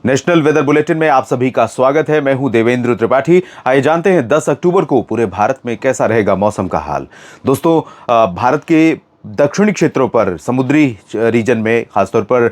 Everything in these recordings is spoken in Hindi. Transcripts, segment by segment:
नेशनल वेदर बुलेटिन में आप सभी का स्वागत है। मैं हूं देवेंद्र त्रिपाठी। आइए जानते हैं 10 अक्टूबर को पूरे भारत में कैसा रहेगा मौसम का हाल। दोस्तों, भारत के दक्षिणी क्षेत्रों पर, समुद्री रीजन में, खासतौर पर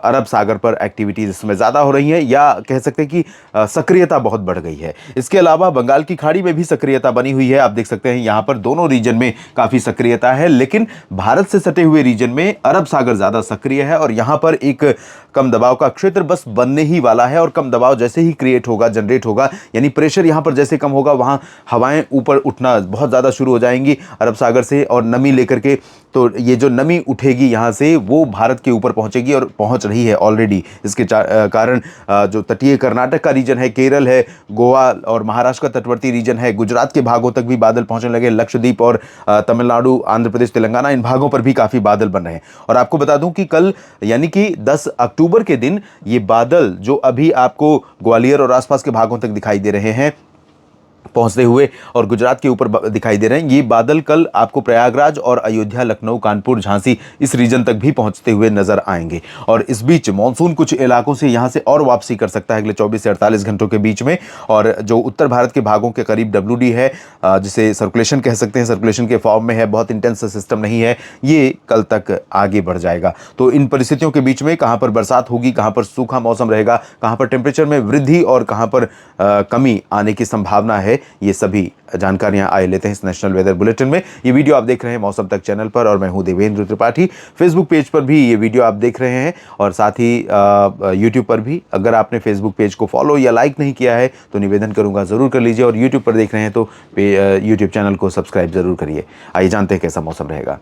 अरब सागर पर एक्टिविटीज इसमें ज़्यादा हो रही हैं, या कह सकते हैं कि सक्रियता बहुत बढ़ गई है। इसके अलावा बंगाल की खाड़ी में भी सक्रियता बनी हुई है। आप देख सकते हैं यहाँ पर दोनों रीजन में काफ़ी सक्रियता है, लेकिन भारत से सटे हुए रीजन में अरब सागर ज़्यादा सक्रिय है और यहाँ पर एक कम दबाव का क्षेत्र बस बनने ही वाला है। और कम दबाव जैसे ही क्रिएट होगा, जनरेट होगा, यानी प्रेशर यहाँ पर जैसे कम होगा, वहाँ हवाएं ऊपर उठना बहुत ज़्यादा शुरू हो जाएंगी अरब सागर से और नमी लेकर के। तो ये जो नमी उठेगी यहाँ से, वो भारत के ऊपर पहुँचेगी और पहुँच रही है ऑलरेडी। इसके कारण जो तटीय कर्नाटक का रीजन है, केरल है, गोवा और महाराष्ट्र का तटवर्ती रीजन है, गुजरात के भागों तक भी बादल पहुँचने लगे। लक्षद्वीप और तमिलनाडु, आंध्र प्रदेश, तेलंगाना, इन भागों पर भी काफ़ी बादल बन रहे हैं। और आपको बता दूं कि कल यानी कि 10 अक्टूबर के दिन ये बादल जो अभी आपको ग्वालियर और आसपास के भागों तक दिखाई दे रहे हैं पहुंचते हुए और गुजरात के ऊपर दिखाई दे रहे हैं, ये बादल कल आपको प्रयागराज और अयोध्या, लखनऊ, कानपुर, झांसी, इस रीजन तक भी पहुंचते हुए नजर आएंगे। और इस बीच मानसून कुछ इलाकों से यहां से और वापसी कर सकता है अगले 24 से 48 घंटों के बीच में। और जो उत्तर भारत के भागों के करीब WD है, जिसे सर्कुलेशन कह सकते हैं, सर्कुलेशन के फॉर्म में है, बहुत इंटेंस सिस्टम नहीं है, ये कल तक आगे बढ़ जाएगा। तो इन परिस्थितियों के बीच में कहां पर बरसात होगी, कहां पर सूखा मौसम रहेगा, कहां पर टेम्परेचर में वृद्धि और कहां पर कमी आने की संभावना है, ये सभी जानकारियां आए लेते हैं इस नेशनल वेदर बुलेटिन में। ये वीडियो आप देख रहे हैं मौसम तक चैनल पर और मैं हूं देवेंद्र त्रिपाठी। फेसबुक पेज पर भी ये वीडियो आप देख रहे हैं और साथ ही यूट्यूब पर भी। अगर आपने फेसबुक पेज को फॉलो या लाइक नहीं किया है तो निवेदन करूंगा ज़रूर कर लीजिए, और यूट्यूब पर देख रहे हैं तो यूट्यूब चैनल को सब्सक्राइब ज़रूर करिए। आइए जानते हैं कैसा मौसम रहेगा।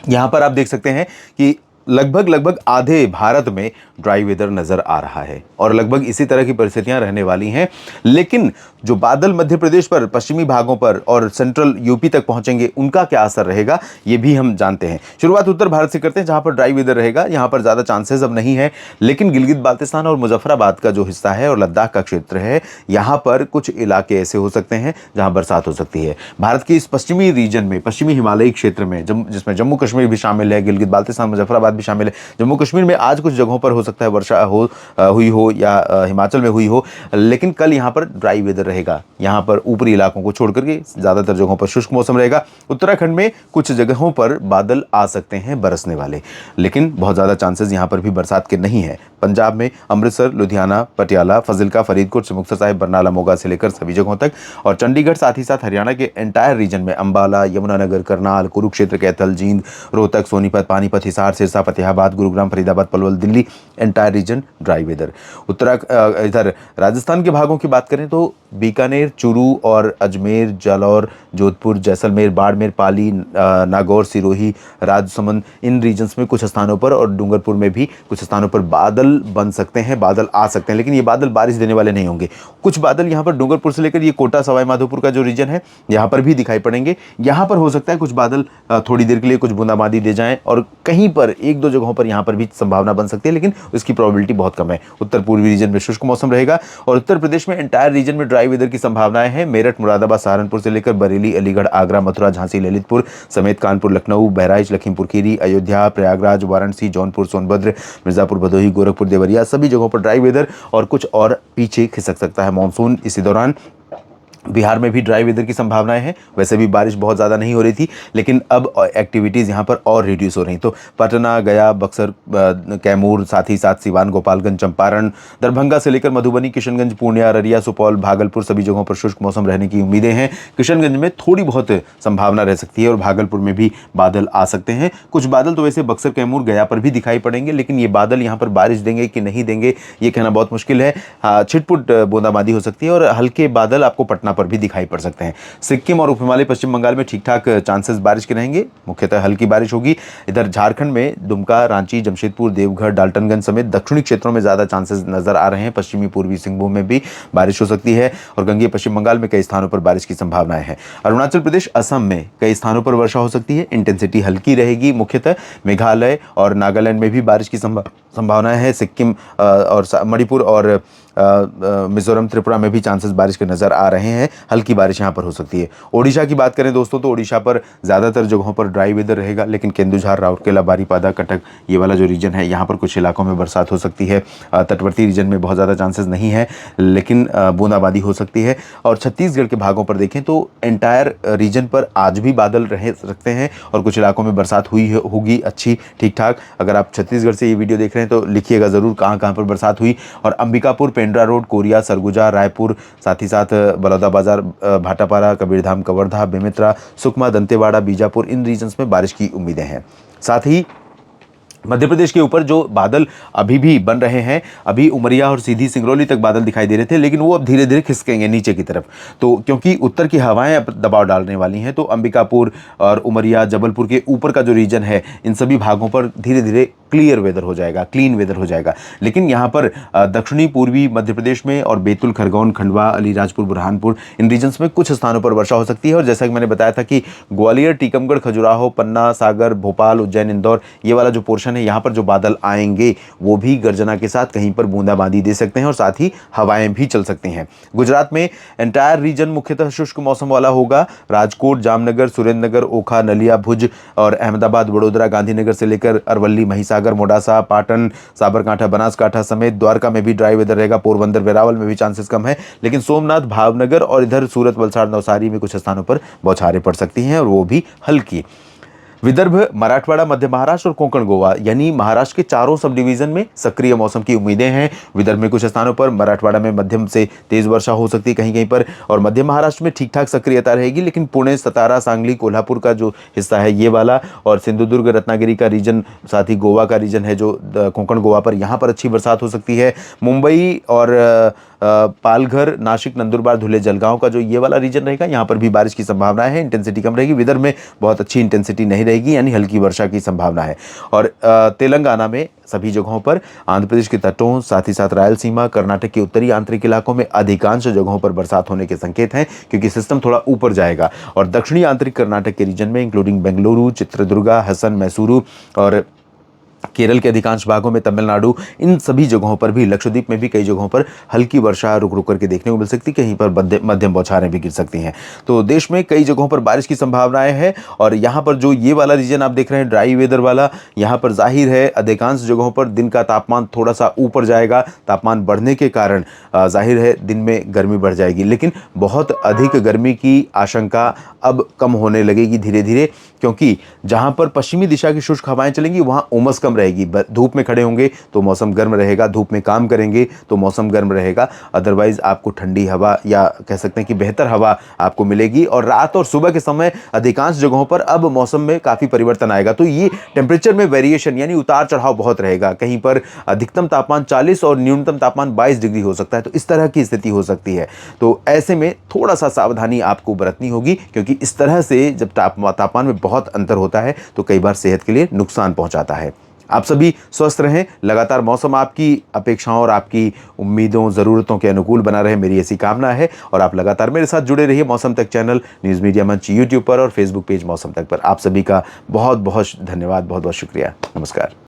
यहाँ पर आप देख सकते हैं कि लगभग आधे भारत में ड्राई वेदर नजर आ रहा है और लगभग इसी तरह की परिस्थितियां रहने वाली हैं। लेकिन जो बादल मध्य प्रदेश पर, पश्चिमी भागों पर और सेंट्रल यूपी तक पहुंचेंगे, उनका क्या असर रहेगा ये भी हम जानते हैं। शुरुआत उत्तर भारत से करते हैं, जहां पर ड्राई वेदर रहेगा। यहां पर ज़्यादा चांसेस अब नहीं है, लेकिन गिलगित बाल्टिस्तान और मुजफ्फराबाद का जो हिस्सा है और लद्दाख का क्षेत्र है, यहाँ पर कुछ इलाके ऐसे हो सकते हैं जहाँ बरसात हो सकती है। भारत के इस पश्चिमी रीजन में, पश्चिमी हिमालयी क्षेत्र में, जिसमें जम्मू कश्मीर भी शामिल है, गिलगित बाल्टिस्तान, मुजफ्फराबाद भी शामिल है। जम्मू कश्मीर में आज कुछ जगहों पर हो सकता है वर्षा हुई हो या हिमाचल में हुई हो, लेकिन कल यहाँ पर ड्राई वेदर रहेगा। यहाँ पर ऊपरी इलाकों को छोड़ करके ज़्यादातर जगहों पर शुष्क मौसम रहेगा। उत्तराखंड में कुछ जगहों पर बादल आ सकते हैं बरसने वाले, लेकिन बहुत ज़्यादा चांसेस यहाँ पर भी बरसात के नहीं है। पंजाब में अमृतसर, लुधियाना, पटियाला, फजिल्का, फरीदकोट, मुक्तसर साहिब, बरनाला, मोगा से लेकर सभी जगहों तक, और चंडीगढ़, साथ ही साथ हरियाणा के एंटायर रीजन में Ambala, Yamunanagar, Karnal, Kurukshetra, Kaithal, Jind, Rohtak, Sonipat, Panipat, Hisar, Sirsa, Fatehabad, Gurugram, Faridabad, Palwal, Delhi, entire region dry weather. इधर राजस्थान के भागों की बात करें तो बीकानेर, चूरू और अजमेर, जालौर, जोधपुर, जैसलमेर, बाड़मेर, पाली, नागौर, सिरोही, राजसमंद, इन रीजन्स में कुछ स्थानों पर और डूंगरपुर में भी कुछ स्थानों पर बादल बन सकते हैं, बादल आ सकते हैं, लेकिन ये बादल बारिश देने वाले नहीं होंगे। कुछ बादल यहाँ पर डूंगरपुर से लेकर ये कोटा, सवाई माधोपुर का जो रीजन है, यहाँ पर भी दिखाई पड़ेंगे। यहाँ पर हो सकता है कुछ बादल थोड़ी देर के लिए कुछ बूंदाबांदी दे जाएं, और कहीं पर एक दो जगहों पर यहाँ पर भी संभावना बन सकती है, लेकिन उसकी प्रोबेबिलिटी बहुत कम है। उत्तर पूर्वी रीजन में शुष्क मौसम रहेगा और उत्तर प्रदेश में एंटायर रीजन में ड्राई वेदर की संभावनाएं हैं। मेरठ, मुरादाबाद, सहारनपुर से लेकर बरेली, अलीगढ़, आगरा, मथुरा, झांसी, ललितपुर समेत कानपुर, लखनऊ, बहराइच, लखीमपुर खीरी, अयोध्या, प्रयागराज, वाराणसी, जौनपुर, सोनभद्र, मिर्जापुर, भदोही, गोरखपुर, देवरिया, सभी जगहों पर ड्राई वेदर, और कुछ और पीछे खिसक सकता है मॉनसून इसी दौरान। बिहार में भी ड्राई वेदर की संभावनाएं हैं। वैसे भी बारिश बहुत ज़्यादा नहीं हो रही थी, लेकिन अब एक्टिविटीज़ यहाँ पर और रिड्यूस हो रही। तो पटना, गया, बक्सर, कैमूर, साथ ही साथ सिवान, गोपालगंज, चंपारण, दरभंगा से लेकर मधुबनी, किशनगंज, पूर्णिया, अररिया, सुपौल, भागलपुर, सभी जगहों पर शुष्क मौसम रहने की उम्मीदें हैं। किशनगंज में थोड़ी बहुत संभावना रह सकती है और भागलपुर में भी बादल आ सकते हैं। कुछ बादल तो वैसे बक्सर, कैमूर, गया पर भी दिखाई पड़ेंगे, लेकिन ये बादल यहाँ पर बारिश देंगे कि नहीं देंगे ये कहना बहुत मुश्किल है। छिटपुट बूंदाबांदी हो सकती है और हल्के बादल आपको पटना पर भी दिखाई पड़ सकते हैं। सिक्किम और उप हिमालय पश्चिम बंगाल में ठीक ठाक चांसेस बारिश के रहेंगे, मुख्यतः हल्की बारिश होगी। इधर झारखंड में दुमका, रांची, जमशेदपुर, देवघर, डाल्टनगंज समेत दक्षिणी क्षेत्रों में ज्यादा चांसेस नजर आ रहे हैं। पश्चिमी पूर्वी सिंहभूम में भी बारिश हो सकती है और गंगेय पश्चिम बंगाल में कई स्थानों पर बारिश की संभावनाएं हैं। अरुणाचल प्रदेश, असम में कई स्थानों पर वर्षा हो सकती है, इंटेंसिटी हल्की रहेगी। मुख्यतः मेघालय और नागालैंड में भी बारिश की संभावनाएं है। सिक्किम और मणिपुर और मिजोरम त्रिपुरा में भी चांसेस बारिश के नज़र आ रहे हैं। हल्की बारिश यहाँ पर हो सकती है। ओडिशा की बात करें दोस्तों तो ओडिशा पर ज़्यादातर जगहों पर ड्राई वेदर रहेगा, लेकिन केंदुझार, राउरकेला, बारीपादा, कटक ये वाला जो रीजन है यहाँ पर कुछ इलाकों में बरसात हो सकती है। तटवर्ती रीजन में बहुत ज़्यादा चांसेस नहीं है, लेकिन बूंदाबांदी हो सकती है। और छत्तीसगढ़ के भागों पर देखें तो एंटायर रीजन पर आज भी बादल रह सकते हैं और कुछ इलाकों में बरसात हुई होगी अच्छी ठीक ठाक। अगर आप छत्तीसगढ़ से ये वीडियो देख रहे हैं तो लिखिएगा ज़रूर कहाँ कहाँ पर बरसात हुई। और अंबिकापुर, पेंड्रा रोड, कोरिया, सरगुजा, रायपुर, साथ ही साथ बलौदाबाजार, भाटापारा, कबीरधाम, कवर्धा, बेमेतरा, सुकमा, दंतेवाड़ा, बीजापुर, इन रीजन्स में बारिश की उम्मीदें हैं। साथ ही मध्य प्रदेश के ऊपर जो बादल अभी भी बन रहे हैं, अभी उमरिया और सीधी सिंगरौली तक बादल दिखाई दे रहे थे, लेकिन वो अब धीरे धीरे खिसकेंगे नीचे की तरफ। तो क्योंकि उत्तर की हवाएं अब दबाव डालने वाली हैं, तो अंबिकापुर और उमरिया, जबलपुर के ऊपर का जो रीजन है, इन सभी भागों पर धीरे धीरे क्लियर वेदर हो जाएगा, क्लीन वेदर हो जाएगा। लेकिन यहाँ पर दक्षिणी पूर्वी मध्य प्रदेश में और बैतूल, खरगोन, खंडवा, अलीराजपुर, बुरहानपुर, इन रीजन्स में कुछ स्थानों पर वर्षा हो सकती है। और जैसा कि मैंने बताया था कि ग्वालियर, टीकमगढ़, खजुराहो, पन्ना, सागर, भोपाल, उज्जैन, इंदौर, ये वाला जो पोर्शन है, यहाँ पर जो बादल आएंगे वो भी गर्जना के साथ कहीं पर बूंदाबांदी दे सकते हैं और साथ ही हवाएं भी चल सकती हैं। गुजरात में एंटायर रीजन मुख्यतः शुष्क मौसम वाला होगा। राजकोट, जामनगर, सुरेंद्रनगर, ओखा, नलिया, भुज और अहमदाबाद, वडोदरा, गांधीनगर से लेकर अरवली, महिसागर, मोडासा, पाटन, साबरकांठा, बनासकांठा समेत द्वारका में भी ड्राई वेदर रहेगा। पोरबंदर, वेरावल में भी चांसेस कम है, लेकिन सोमनाथ, भावनगर और इधर सूरत, वलसाड़, नवसारी में कुछ स्थानों पर बौछारें पड़ सकती हैं और वो भी हल्की। विदर्भ, मराठवाड़ा, मध्य महाराष्ट्र और कोंकण गोवा यानी महाराष्ट्र के चारों सब डिवीजन में सक्रिय मौसम की उम्मीदें हैं। विदर्भ में कुछ स्थानों पर, मराठवाड़ा में मध्यम से तेज वर्षा हो सकती है कहीं कहीं पर, और मध्य महाराष्ट्र में ठीक ठाक सक्रियता रहेगी। लेकिन पुणे, सतारा, सांगली, कोल्हापुर का जो हिस्सा है ये वाला, और सिंधुदुर्ग, रत्नागिरी का रीजन, साथ ही गोवा का रीजन है जो कोंकण गोवा पर, यहाँ पर अच्छी बरसात हो सकती है। मुंबई और पालघर, नासिक, नंदुरबार, धुले, जलगांव का जो ये वाला रीजन रहेगा, यहाँ पर भी बारिश की संभावना है। इंटेंसिटी कम रहेगी। विदर्भ में बहुत अच्छी इंटेंसिटी नहीं रहेगी, यानी हल्की वर्षा की संभावना है। और तेलंगाना में सभी जगहों पर, आंध्र प्रदेश के तटों, साथ ही साथ रायलसीमा, कर्नाटक के उत्तरी आंतरिक इलाकों में अधिकांश जगहों पर बरसात होने के संकेत हैं, क्योंकि सिस्टम थोड़ा ऊपर जाएगा। और दक्षिणी आंतरिक कर्नाटक के रीजन में इंक्लूडिंग बेंगलुरु, चित्रदुर्गा, हसन, मैसूरू और केरल के अधिकांश भागों में, तमिलनाडु, इन सभी जगहों पर भी, लक्षद्वीप में भी कई जगहों पर हल्की वर्षा रुक रुक करके देखने को मिल सकती है। कहीं पर मध्यम बौछारें भी गिर सकती हैं। तो देश में कई जगहों पर बारिश की संभावनाएं हैं। और यहाँ पर जो ये वाला रीजन आप देख रहे हैं, ड्राई वेदर वाला, यहाँ पर जाहिर है अधिकांश जगहों पर दिन का तापमान थोड़ा सा ऊपर जाएगा। तापमान बढ़ने के कारण जाहिर है दिन में गर्मी बढ़ जाएगी, लेकिन बहुत अधिक गर्मी की आशंका अब कम होने लगेगी धीरे धीरे, क्योंकि जहाँ पर पश्चिमी दिशा की शुष्क हवाएं चलेंगी वहाँ उमस कम रहेगी। धूप में खड़े होंगे तो मौसम गर्म रहेगा, धूप में काम करेंगे तो मौसम गर्म रहेगा। अदरवाइज आपको ठंडी हवा, या कह सकते हैं कि बेहतर हवा आपको मिलेगी। और रात और सुबह के समय अधिकांश जगहों पर अब मौसम में काफ़ी परिवर्तन आएगा। तो ये टेम्परेचर में वेरिएशन यानी उतार चढ़ाव बहुत रहेगा। कहीं पर अधिकतम तापमान 40 और न्यूनतम तापमान 22 डिग्री हो सकता है। तो इस तरह की स्थिति हो सकती है। तो ऐसे में थोड़ा सा सावधानी आपको बरतनी होगी, क्योंकि इस तरह से जब तापमान में बहुत अंतर होता है तो कई बार सेहत के लिए नुकसान पहुंचाता है। आप सभी स्वस्थ रहें, लगातार मौसम आपकी अपेक्षाओं और आपकी उम्मीदों, ज़रूरतों के अनुकूल बना रहे, मेरी ऐसी कामना है। और आप लगातार मेरे साथ जुड़े रहिए मौसम तक चैनल, न्यूज़ मीडिया मंच यूट्यूब पर और फेसबुक पेज मौसम तक पर। आप सभी का बहुत बहुत धन्यवाद, बहुत बहुत शुक्रिया। नमस्कार।